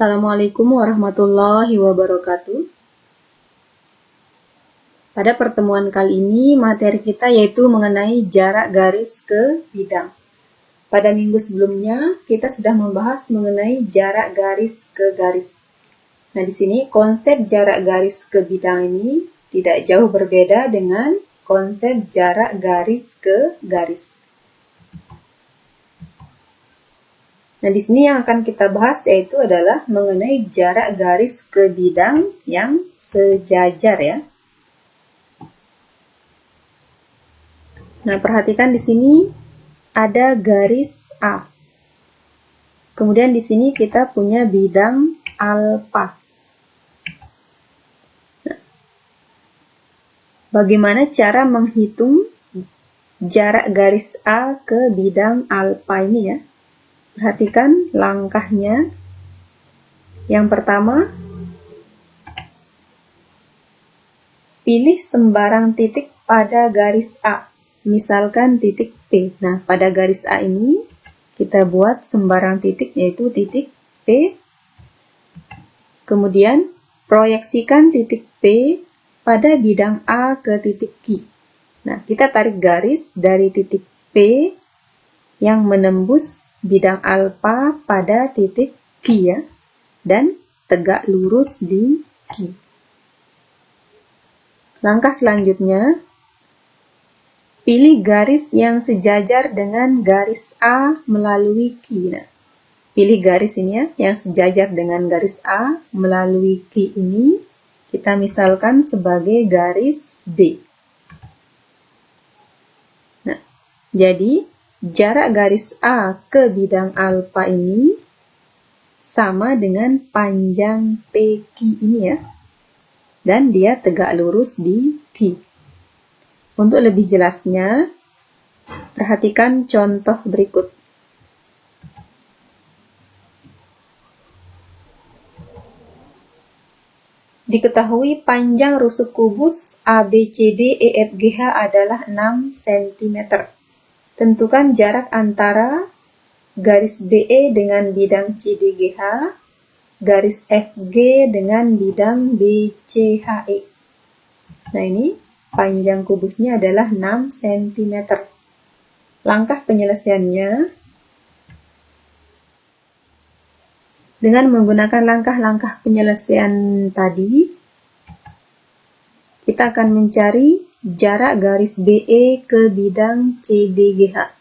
Assalamualaikum warahmatullahi wabarakatuh. Pada pertemuan kali ini, materi kita yaitu mengenai jarak garis ke bidang. Pada minggu sebelumnya, kita sudah membahas mengenai jarak garis ke garis. Nah, di sini konsep jarak garis ke bidang ini tidak jauh berbeda dengan konsep jarak garis ke garis. Nah, di sini yang akan kita bahas yaitu adalah mengenai jarak garis ke bidang yang sejajar ya. Nah, perhatikan di sini ada garis A. Kemudian di sini kita punya bidang alfa. Nah, bagaimana cara menghitung jarak garis A ke bidang alfa ini ya? Perhatikan langkahnya. Yang pertama, pilih sembarang titik pada garis A. Misalkan titik P. Nah, pada garis A ini kita buat sembarang titik yaitu titik P. Kemudian proyeksikan titik P pada bidang A ke titik Q. Nah, kita tarik garis dari titik P yang menembus bidang alfa pada titik Q ya, dan tegak lurus di Q. Langkah selanjutnya, pilih garis yang sejajar dengan garis A melalui Q. Nah, pilih garis ini ya, yang sejajar dengan garis A melalui Q ini, kita misalkan sebagai garis B. Nah, jadi jarak garis A ke bidang alfa ini sama dengan panjang PQ ini ya. Dan dia tegak lurus di Q. Untuk lebih jelasnya, perhatikan contoh berikut. Diketahui panjang rusuk kubus ABCD EFGH adalah 6 cm. Tentukan jarak antara garis BE dengan bidang CDGH, garis FG dengan bidang BCHE. Nah, ini panjang kubusnya adalah 6 cm. Langkah penyelesaiannya, dengan menggunakan langkah-langkah penyelesaian tadi, kita akan mencari jarak garis BE ke bidang CDGH.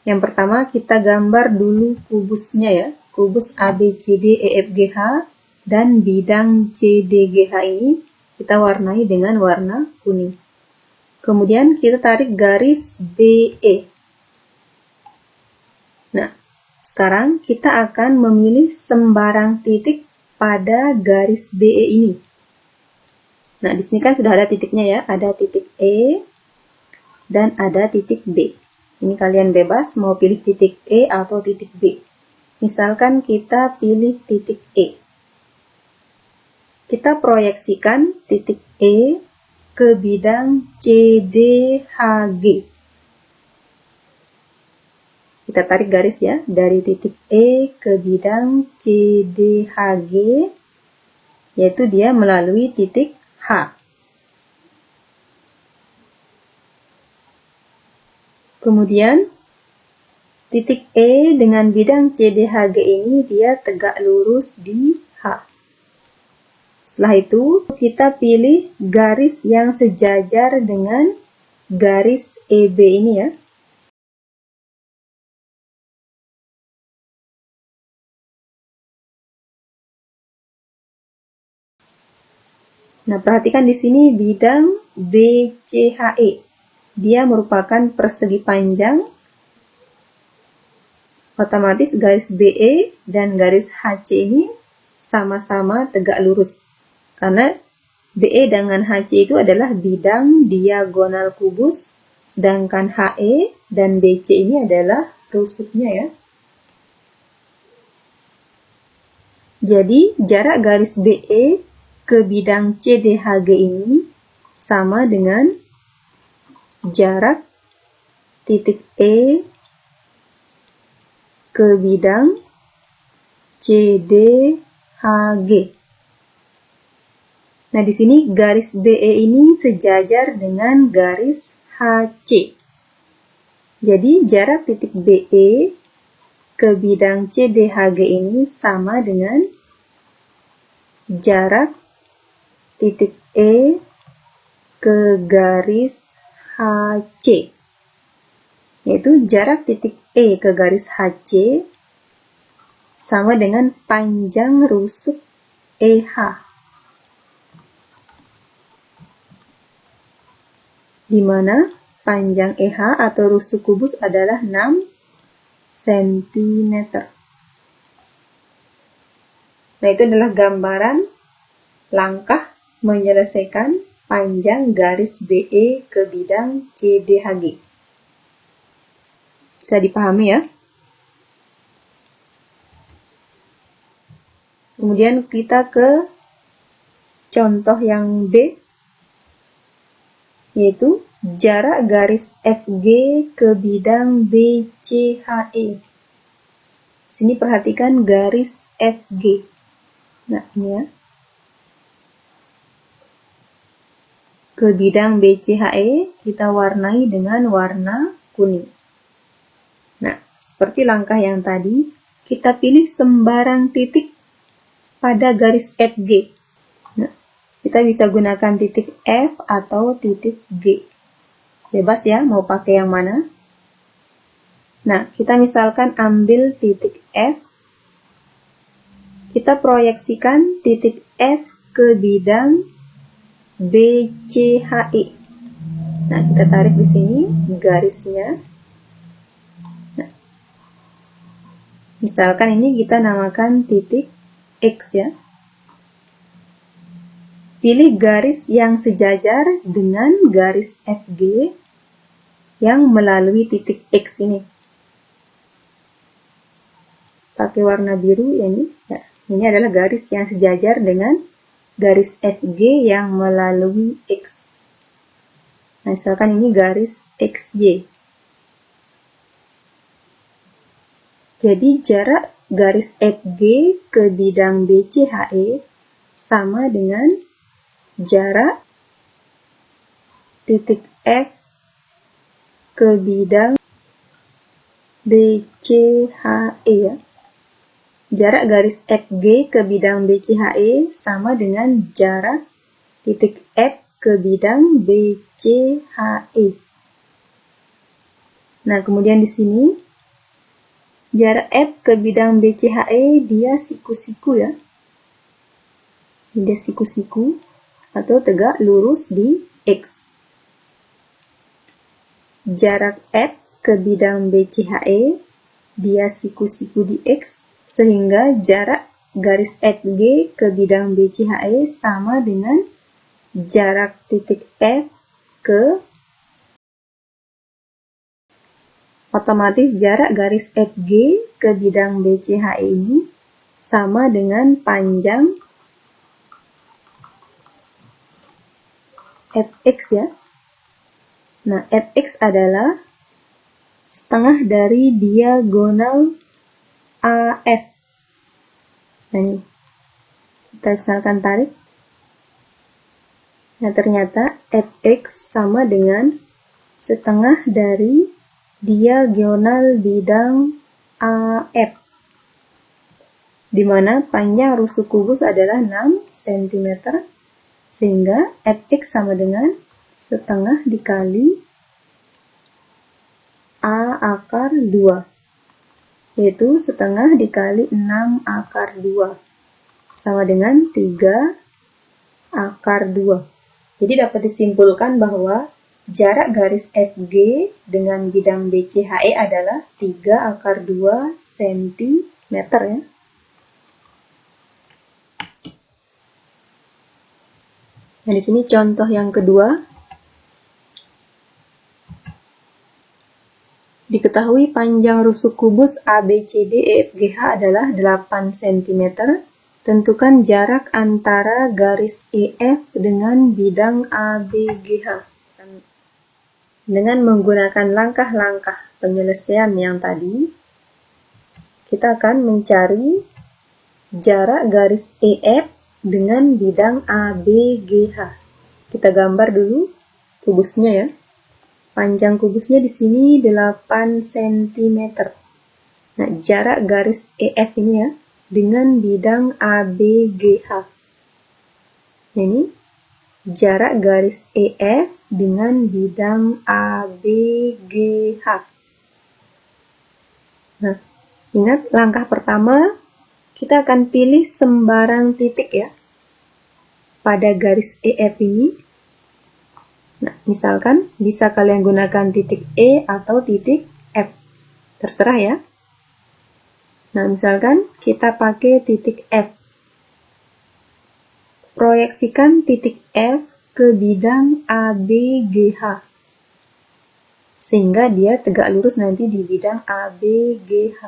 Yang pertama kita gambar dulu kubusnya ya, kubus ABCD EFGH dan bidang CDGH ini kita warnai dengan warna kuning. Kemudian kita tarik garis BE. Nah, sekarang kita akan memilih sembarang titik pada garis BE ini. Nah, di sini kan sudah ada titiknya ya, ada titik E dan ada titik B. Ini kalian bebas mau pilih titik E atau titik B. Misalkan kita pilih titik E. Kita proyeksikan titik E ke bidang CDHG. Kita tarik garis ya, dari titik E ke bidang CDHG, yaitu dia melalui titik H. Kemudian titik E dengan bidang CDHG ini dia tegak lurus di H. Setelah itu kita pilih garis yang sejajar dengan garis EB ini ya. Nah, perhatikan di sini bidang BCHE. Dia merupakan persegi panjang. Otomatis garis BE dan garis HC ini sama-sama tegak lurus. Karena BE dengan HC itu adalah bidang diagonal kubus, sedangkan HE dan BC ini adalah rusuknya ya. Jadi, jarak garis BE ke bidang CDHG ini sama dengan jarak titik E ke bidang CDHG. HG. Nah, di sini garis BE ini sejajar dengan garis HC. Jadi, jarak titik BE ke bidang CDHG ini sama dengan jarak titik E ke garis HC. Yaitu jarak titik E ke garis HC sama dengan panjang rusuk EH. Di mana panjang EH atau rusuk kubus adalah 6 cm. Nah, itu adalah gambaran langkah menyelesaikan panjang garis BE ke bidang CDHG. Bisa dipahami ya? Kemudian kita ke contoh yang B, yaitu jarak garis FG ke bidang BCHE. Sini perhatikan garis FG. Nah, ini ya. Ke bidang BCHE kita warnai dengan warna kuning. Nah, seperti langkah yang tadi, kita pilih sembarang titik pada garis FG. Nah, kita bisa gunakan titik F atau titik G. Bebas ya, mau pakai yang mana. Nah, kita misalkan ambil titik F. Kita proyeksikan titik F ke bidang BCHE. Nah, kita tarik di sini garisnya. Nah, misalkan ini kita namakan titik X ya. Pilih garis yang sejajar dengan garis FG yang melalui titik X ini. Pakai warna biru ya ini. Ya, ini adalah garis yang sejajar dengan garis FG yang melalui X. Nah, misalkan ini garis XY. Jadi jarak garis FG ke bidang BCHE sama dengan jarak titik F ke bidang BCHE ya. Jarak garis FG ke bidang BCHE sama dengan jarak titik F ke bidang BCHE. Nah, kemudian di sini jarak F ke bidang BCHE dia siku-siku ya. Dia siku-siku atau tegak lurus di X. Jarak F ke bidang BCHE dia siku-siku di X, sehingga jarak garis FG ke bidang BCHE sama dengan jarak titik F ke, otomatis jarak garis FG ke bidang BCHE ini sama dengan panjang Fx ya. Nah, Fx adalah setengah dari diagonal AF. Nah, ini kita misalkan tarik. Nah, ternyata Fx sama dengan setengah dari diagonal bidang AF, di mana panjang rusuk kubus adalah 6 cm, sehingga Fx sama dengan setengah dikali A akar 2, yaitu setengah dikali 6 akar 2, sama dengan 3 akar 2. Jadi dapat disimpulkan bahwa jarak garis FG dengan bidang BCHE adalah 3 akar 2 cm ya. Nah, di sini contoh yang kedua. Diketahui panjang rusuk kubus ABCDEFGH adalah 8 cm. Tentukan jarak antara garis EF dengan bidang ABGH. Dengan menggunakan langkah-langkah penyelesaian yang tadi, kita akan mencari jarak garis EF dengan bidang ABGH. Kita gambar dulu kubusnya ya. Panjang kubusnya di sini 8 cm. Nah, jarak garis EF ini ya dengan bidang ABGH. Ini jarak garis EF dengan bidang ABGH. Nah, ingat langkah pertama, kita akan pilih sembarang titik ya pada garis EF ini. Nah, misalkan bisa kalian gunakan titik E atau titik F, terserah ya. Nah, misalkan kita pakai titik F. Proyeksikan titik F ke bidang ABGH, sehingga dia tegak lurus nanti di bidang ABGH.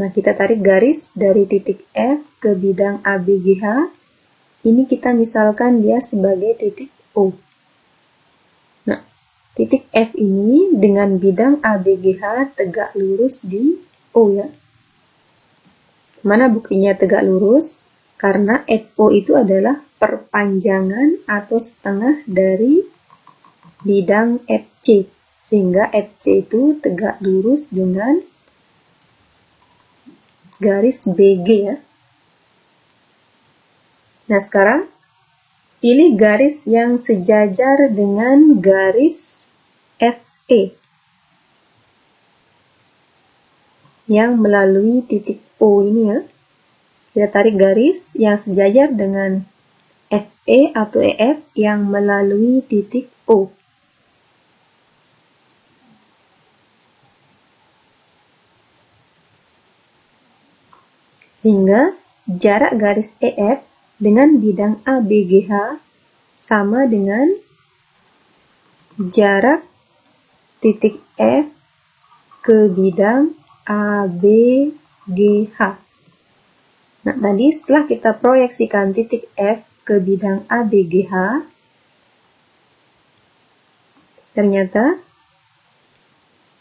Nah, kita tarik garis dari titik F ke bidang ABGH. Ini kita misalkan dia sebagai titik O. Nah, titik F ini dengan bidang ABGH tegak lurus di O ya. Mana buktinya tegak lurus? Karena FO itu adalah perpanjangan atau setengah dari bidang FC. Sehingga FC itu tegak lurus dengan garis BG ya. Nah, sekarang pilih garis yang sejajar dengan garis FE yang melalui titik O ini ya. Kita tarik garis yang sejajar dengan FE atau EF yang melalui titik O. Sehingga jarak garis EF dengan bidang ABGH sama dengan jarak titik F ke bidang ABGH. Nah, tadi setelah kita proyeksikan titik F ke bidang ABGH, ternyata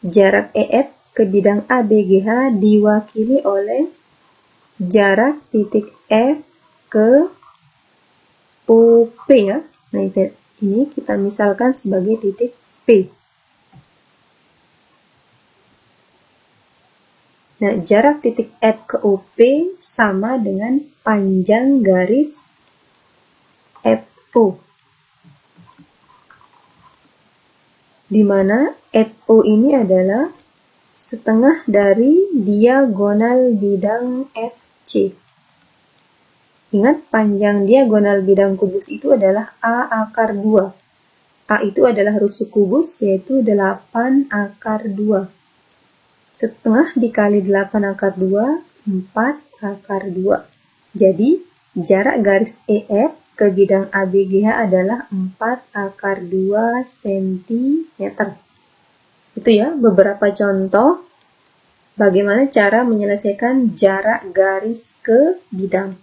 jarak EF ke bidang ABGH diwakili oleh jarak titik F ke OP ya. Nah, ini kita misalkan sebagai titik P. Nah, jarak titik F ke OP sama dengan panjang garis FO. Di mana FO ini adalah setengah dari diagonal bidang FC. Ingat, panjang diagonal bidang kubus itu adalah A akar 2. A itu adalah rusuk kubus, yaitu 8 akar 2. Setengah dikali 8 akar 2, 4 akar 2. Jadi, jarak garis EF ke bidang ABGH adalah 4 akar 2 cm. Itu ya, beberapa contoh bagaimana cara menyelesaikan jarak garis ke bidang.